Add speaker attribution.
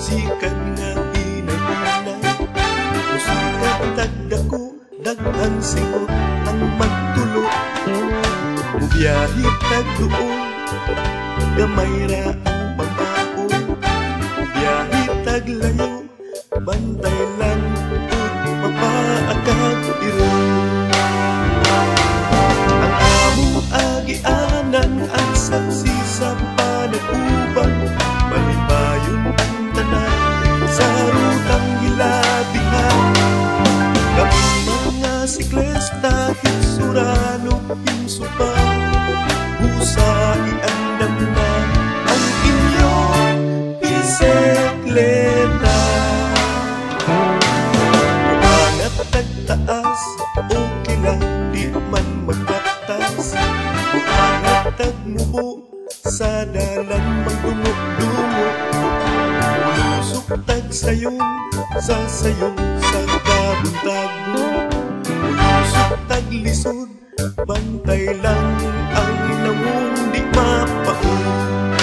Speaker 1: Musikan nga hinay-hinay, musikan tagdako, daghan singot ang magtulo. Mubiyahe tagduon, gamay ra ang pagbaon. Mubiyahe taglayo, bantay lang ug mapaakag iro. Ang among agianan ang saksi sa panag-uban, malipayon ang tanan sa rutang hilabihan. Kami mga siklesta, hitsurano, himsupa, husay ang damnan ang inyong bisikleta. Umangat tagtaas, okay lang, di man magbatas. Umangat tagmubo, sa dalan magdungog-dungog. Ulusok tagsayong, sasayong sa kabuntagbo. Ulusok taglisod, bantay lang ang inawon di mapaon.